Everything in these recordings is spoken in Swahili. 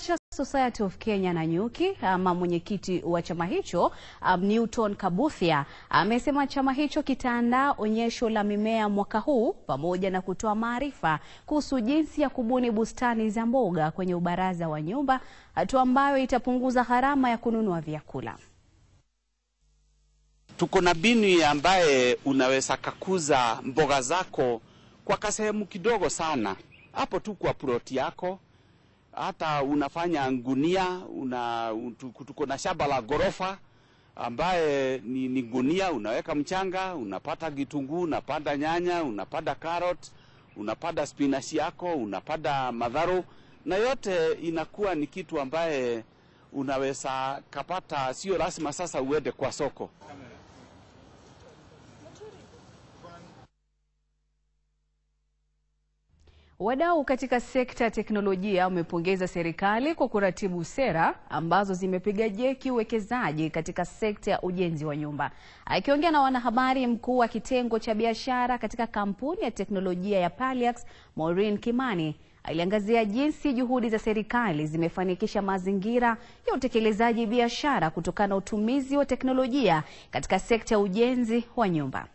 cha Society of Kenya Nanyuki, ama mwenyekiti wa chama hicho Newton Kabuthia amesema chama hicho kitaandaa onyesho la mimea mwaka huu pamoja na kutoa maarifa kuhusu jinsi ya kubuni bustani za mboga kwenye ubaraza wa nyumba, hatua ambayo itapunguza gharama ya kununua vyakula. Tuko na binu ambaye unaweza kukuza mboga zako kwa kasehemu kidogo sana. Hapo tu kwa ploti yako, hata unafanya ngunia, tuko na shamba la gorofa ambaye ni ngunia, unaweka mchanga, unapata kitunguu, unapanda nyanya, unapanda carrot, unapanda spinach yako, unapanda madharo, na yote inakuwa ni kitu ambaye unaweza kapata, sio lazima sasa uende kwa soko. Wadau katika sekta ya teknolojia wamepongeza serikali kwa kuratibu sera ambazo zimepiga jeki uwekezaji katika sekta ya ujenzi wa nyumba. Akiongea na wanahabari, mkuu wa kitengo cha biashara katika kampuni ya teknolojia ya Paliax, Maureen Kimani, aliangazia jinsi juhudi za serikali zimefanikisha mazingira ya utekelezaji biashara kutokana na utumizi wa teknolojia katika sekta ya ujenzi wa nyumba.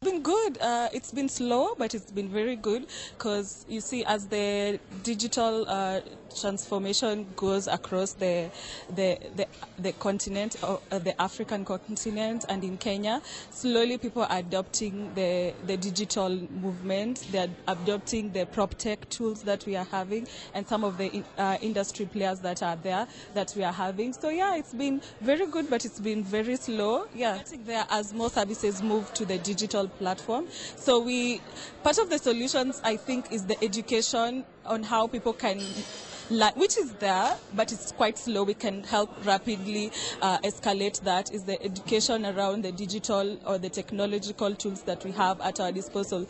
Been good. It's been slow, but it's been very good because you see, as the digital transformation goes across the continent, or the African continent, and in Kenya, slowly people are adopting the digital movement. They're adopting the prop tech tools that we are having, and some of the industry players that are there that we are having. So yeah, it's been very good, but it's been very slow. Yeah, there as more services move to the digital platform. So part of the solutions, I think, is the education on how people can learn, which is there, but it's quite slow. We can help rapidly escalate that, is the education around the digital or the technological tools that we have at our disposal.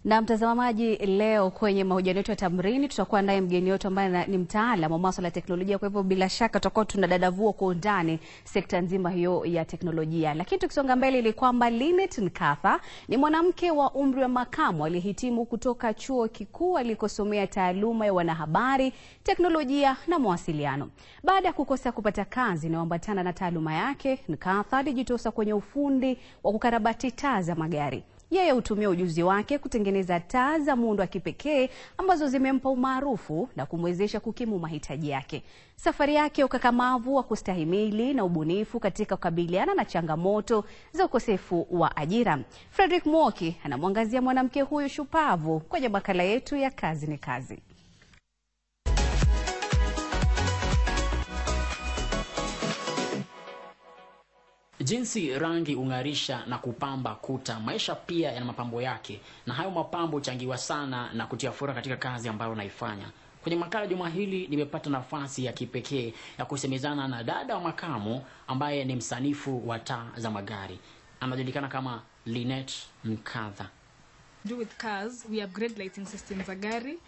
Na mtazamaji, leo kwenye mahojiano yetu ya Tamrini tutakuwa naye mgeni wetu ambaye ni mtaalamu wa masuala ya teknolojia. Kwa hivyo bila shaka tutakuwa tunadadavua kwa undani sekta nzima hiyo ya teknolojia. Lakini tukisonga mbele, ni kwamba Linet Nkatha ni mwanamke wa umri wa makamu aliyehitimu kutoka chuo kikuu alikosomea taaluma ya wanahabari, teknolojia na mawasiliano. Baada ya kukosa kupata kazi inayoambatana na taaluma yake, Nkatha alijitosa kwenye ufundi wa kukarabati taa za magari. Yeye hutumia ujuzi wake kutengeneza taa za muundo wa kipekee ambazo zimempa umaarufu na kumwezesha kukimu mahitaji yake. Safari yake ukakamavu wa kustahimili na ubunifu katika kukabiliana na changamoto za ukosefu wa ajira. Frederick Mwoki anamwangazia mwanamke huyu shupavu kwenye makala yetu ya Kazi ni Kazi. Jinsi rangi ungarisha na kupamba kuta, maisha pia yana mapambo yake, na hayo mapambo huchangiwa sana na kutia furaha katika kazi ambayo unaifanya. Kwenye makala juma hili nimepata nafasi ya kipekee ya kusemezana na dada wa makamu ambaye ni msanifu wa taa za magari. Anajulikana kama Linet Nkatha. Do with cars, we upgrade lighting systems za gari.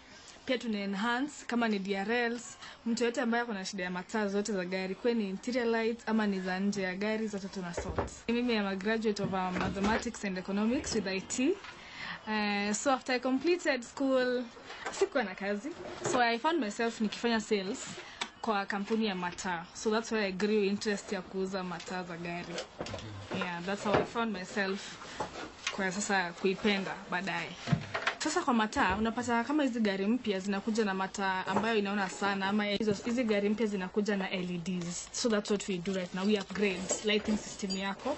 Pia tuna enhance kama ni DRLs, mtu yote ambaye kuna shida ya mataa zote za gari, kwa ni interior lights ama ni za nje ya gari, zote tuna sort. Mimi am a graduate of mathematics and economics with IT. So after I completed school, sikuwa na kazi. So I found myself nikifanya sales kwa kampuni ya mataa. So that's why I grew interest ya kuuza mataa za gari. Yeah, that's how I found myself kwa sasa kuipenda baadaye. Sasa kwa mataa unapata kama hizi gari mpya zinakuja na mataa ambayo inaona sana, ama hizi gari mpya zinakuja na LEDs. So that's what we do right now. We upgrade lighting system yako.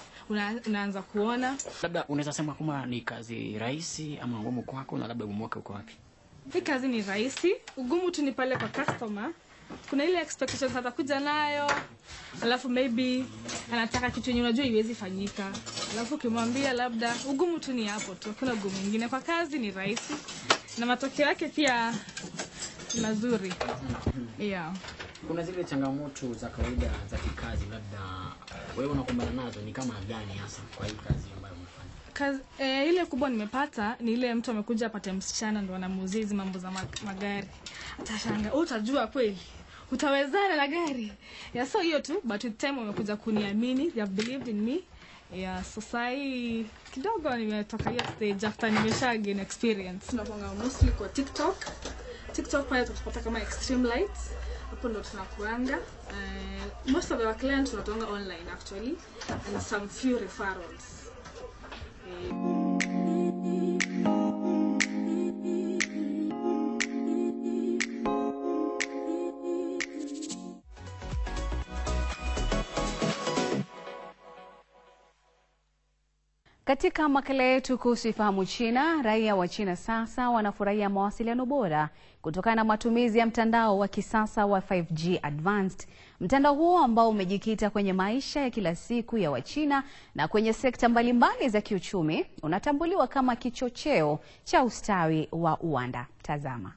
Unaanza kuona. Labda unaweza sema kama ni kazi rahisi ama ngumu kwako, na labda ugumu wake uko wapi? Hii kazi ni rahisi, ugumu tu ni pale kwa customer. Kuna ile expectations atakuja nayo, alafu maybe anataka kitu yenye unajua iwezi fanyika. Alafu ukimwambia labda, ugumu tu ni hapo tu, kuna ugumu mwingine. Kwa kazi ni rahisi na matokeo yake pia mazuri. Yeah. Kuna zile changamoto za kawaida za kikazi, labda wewe unakumbana nazo ni kama gani hasa kwa hii kazi ambayo unafanya? Kazi ile kubwa nimepata ni ile mtu amekuja apate msichana ndo anamuuzizi mambo za magari. Atashanga, utajua kweli? utawezana na gari. Yeah, so hiyo tu, but with time wamekuja kuniamini, they have believed in me. Yeah, so sai kidogo nimetoka hiyo stage after nimesha gain experience. Tunapanga mostly kwa TikTok pale tutapata kama extreme lights. Hapo ndo tunakuanga. Most of our clients tunatoanga online actually, and some few referrals. Katika makala yetu kuhusu Ifahamu China, raia wa China sasa wanafurahia mawasiliano bora kutokana na matumizi ya mtandao wa kisasa wa 5G Advanced. Mtandao huo ambao umejikita kwenye maisha ya kila siku ya Wachina na kwenye sekta mbalimbali za kiuchumi, unatambuliwa kama kichocheo cha ustawi wa uwanda. Tazama.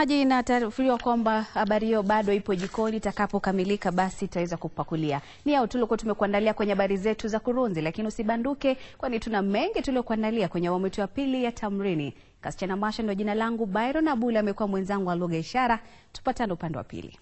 Inatarajiwa kwamba habari hiyo bado ipo jikoni, itakapokamilika basi itaweza kupakulia. Ni hao tulikuwa tumekuandalia kwenye habari zetu za kurunzi, lakini usibanduke kwani tuna mengi tuliokuandalia kwenye awamu ya pili ya Tamrini. Kasichana Masha ndio jina langu, Byron Abula amekuwa mwenzangu wa lugha ishara. Tupatane upande wa pili.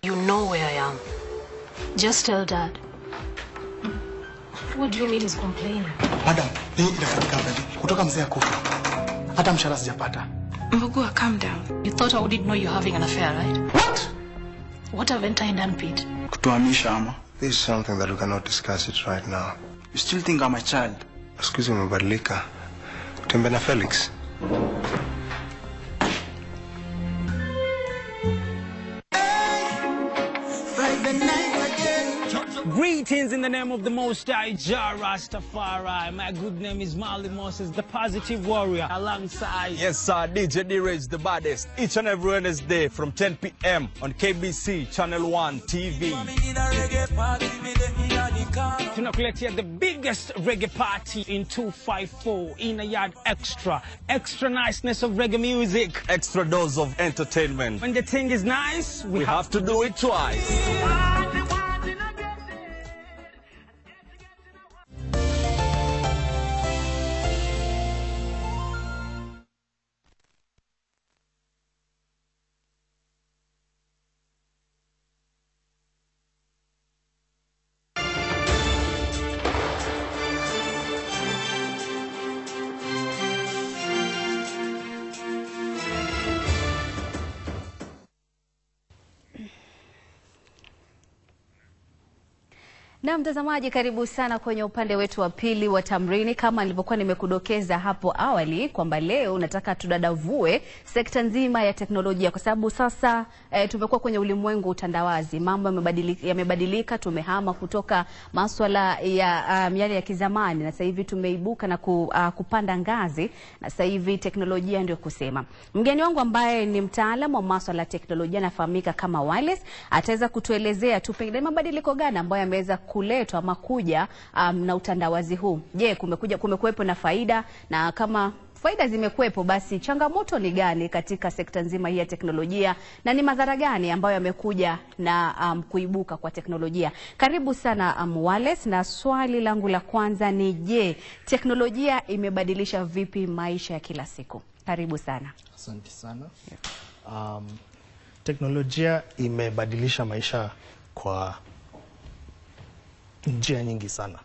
You know where I am. Just tell Dad. What do you mean he's complaining? Madam, hii inafanyika vipi? Kutoka mzee akufa. Hata mshahara sijapata. Mbugua, calm down. You thought I wouldn't know you're having an affair, right? What? What haven't I done, Pete? Kutuhamisha ama. This is something that we cannot discuss it right now. You still think I'm a child? Excuse me, umebadilika. Kutembea na Felix. Greetings in the name of the Most High, Jah Rastafari. My good name is Marley Moses, the positive warrior, alongside... Yes, sir, DJ D-Rage, the baddest. Each and every Wednesday from 10 p.m. on KBC Channel 1 TV. Tunakuletea the biggest reggae party in 254 in a yard extra. Extra niceness of reggae music. Extra dose of entertainment. When the thing is nice, we have to do it twice. Na mtazamaji, karibu sana kwenye upande wetu wa pili wa Tamrini. Kama nilivyokuwa nimekudokeza hapo awali kwamba leo nataka tudadavue sekta nzima ya teknolojia, kwa sababu sasa tumekuwa kwenye ulimwengu utandawazi. Mambo yamebadilika, tumehama kutoka masuala ya yale ya kizamani, na sasa hivi tumeibuka na kupanda ngazi, na sasa hivi teknolojia ndio kusema. Mgeni wangu ambaye ni mtaalamu wa masuala ya teknolojia anafahamika kama Wallace, ataweza kutuelezea tu pengine mabadiliko gani ambayo yameweza kuletwa ama kuja na utandawazi huu. Je, kumekuwepo na faida, na kama faida zimekuwepo basi changamoto ni gani katika sekta nzima hii ya teknolojia, na ni madhara gani ambayo yamekuja na kuibuka kwa teknolojia? Karibu sana Wallace, na swali langu la kwanza ni je, teknolojia imebadilisha vipi maisha ya kila siku? Karibu sana. Asante sana. Teknolojia imebadilisha maisha kwa njia nyingi sana.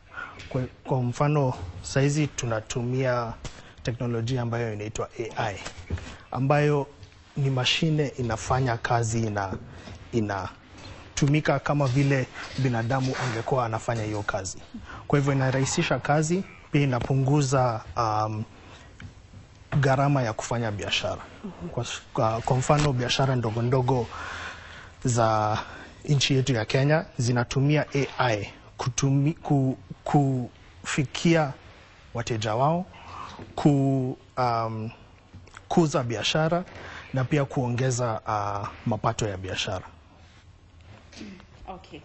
Kwa mfano, saizi tunatumia teknolojia ambayo inaitwa AI, ambayo ni mashine inafanya kazi inatumika kama vile binadamu angekuwa anafanya hiyo kazi. Kwa hivyo inarahisisha kazi, pia inapunguza gharama ya kufanya biashara. Kwa mfano, biashara ndogo ndogo za nchi yetu ya Kenya zinatumia AI kufikia wateja wao, kukuza biashara na pia kuongeza mapato ya biashara. Okay.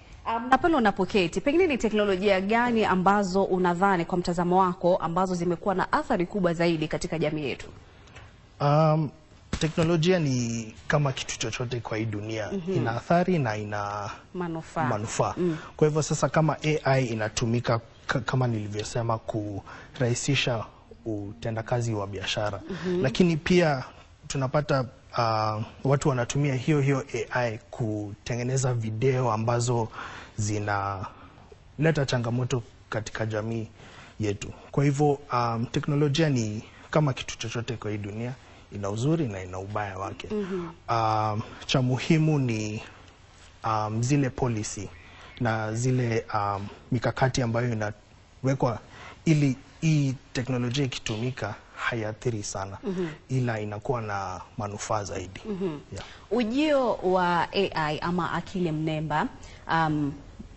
Na pale unapoketi, pengine ni teknolojia gani ambazo unadhani kwa mtazamo wako ambazo zimekuwa na athari kubwa zaidi katika jamii yetu? Teknolojia ni kama kitu chochote kwa hii dunia. Ina athari na ina manufaa. Kwa hivyo sasa kama AI inatumika kama nilivyosema kurahisisha utendakazi wa biashara. Lakini pia tunapata watu wanatumia hiyo AI kutengeneza video ambazo zinaleta changamoto katika jamii yetu. Kwa hivyo teknolojia ni kama kitu chochote kwa hii dunia, ina uzuri na ina ubaya wake. Cha muhimu ni zile policy na zile mikakati ambayo inawekwa ili hii teknolojia ikitumika haiathiri sana, ila inakuwa na manufaa zaidi. Ujio wa AI ama akili mnemba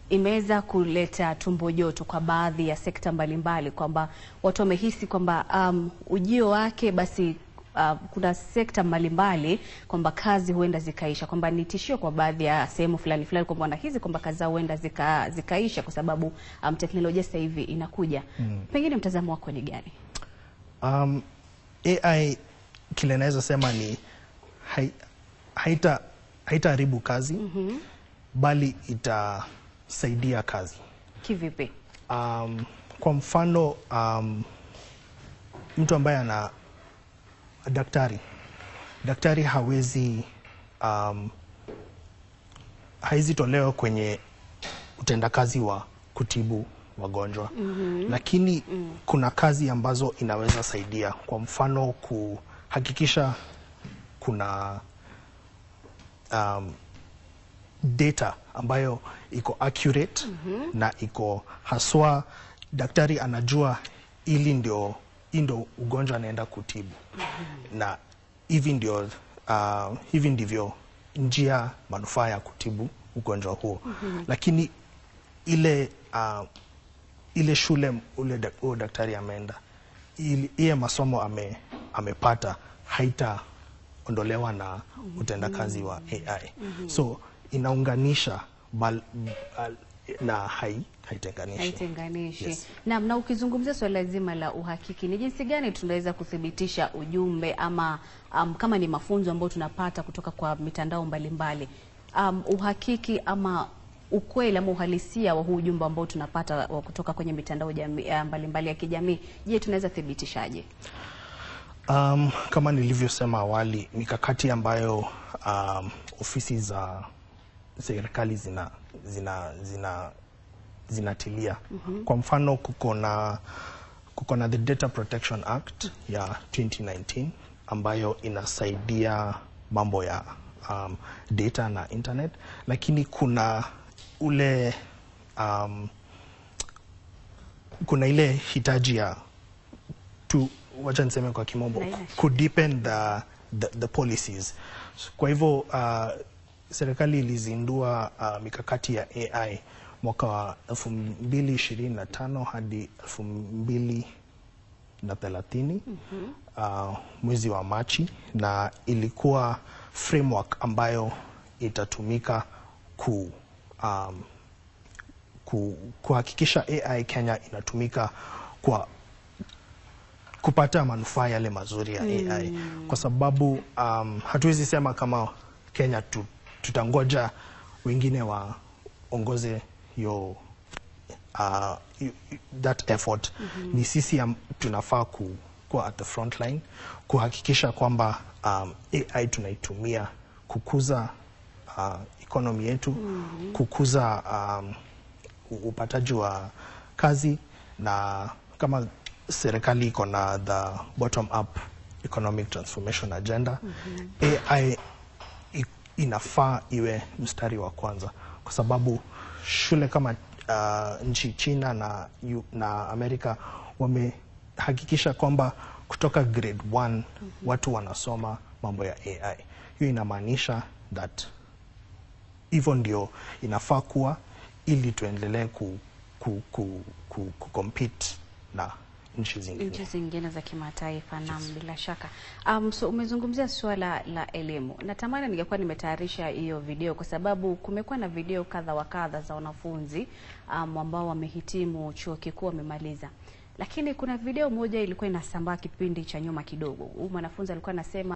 imeweza kuleta tumbo joto kwa baadhi ya sekta mbalimbali, kwamba watu wamehisi kwamba ujio wake basi kuna sekta mbalimbali kwamba kazi huenda zikaisha, kwamba ni tishio kwa baadhi ya sehemu fulani kwamba wanahisi kwamba kazi zao huenda zikaisha kwa sababu teknolojia sasa hivi inakuja. Pengine mtazamo wako ni gani? AI kile naweza sema ni haitaharibu kazi, bali itasaidia kazi. Kivipi? Kwa mfano mtu ambaye ana daktari hawezi tolewa kwenye utendakazi wa kutibu wagonjwa. Lakini kuna kazi ambazo inaweza saidia, kwa mfano kuhakikisha kuna data ambayo iko accurate na iko haswa, daktari anajua ili ndio ugonjwa anaenda kutibu. Na hivi ndivyo njia manufaa ya kutibu ugonjwa huo. Lakini ile shule daktari ameenda, ile masomo amepata haitaondolewa na utendakazi wa AI. So inaunganisha na haitenganishi. Yes. Na ukizungumzia swala zima la uhakiki, ni jinsi gani tunaweza kuthibitisha ujumbe ama kama ni mafunzo ambayo tunapata kutoka kwa mitandao mbalimbali, uhakiki ama ukweli ama uhalisia wa huu ujumbe ambao tunapata kutoka kwenye mitandao mbalimbali ya kijamii, je, tunaweza thibitishaje? Kama nilivyosema awali, mikakati ambayo ofisi za serikali zinatilia. Kwa mfano kuko na the Data Protection Act ya 2019 ambayo inasaidia mambo ya data na internet, lakini kuna ile hitaji ya wacha niseme kwa kimombo, kudeepen the policies. Kwa hivyo serikali ilizindua mikakati ya AI mwaka wa 2025 hadi 2030 mwezi wa Machi, na ilikuwa framework ambayo itatumika kuhakikisha AI Kenya inatumika kwa kupata manufaa yale mazuri ya AI. Kwa sababu hatuwezi sema kama Kenya tutangoja wengine waongoze that effort. Ni sisi tunafaa kuwa at the front line, kuhakikisha kwamba AI tunaitumia kukuza economy yetu, kukuza upataji wa kazi, na kama serikali iko na the bottom up economic transformation agenda, AI inafaa iwe mstari wa kwanza, kwa sababu shule kama nchi China na Amerika wamehakikisha kwamba kutoka grade 1 watu wanasoma mambo ya AI. Hiyo inamaanisha that hivyo ndio inafaa kuwa, ili tuendelee compete na nchi zingine za kimataifa. Naam, bila shaka. So umezungumzia swala la elimu. Natamani ningekuwa nimetayarisha hiyo video kwa sababu kumekuwa na video kadha wa kadha za wanafunzi ambao wamehitimu chuo kikuu wamemaliza. Lakini kuna video moja ilikuwa inasambaa kipindi cha nyuma kidogo. Huyu mwanafunzi alikuwa anasema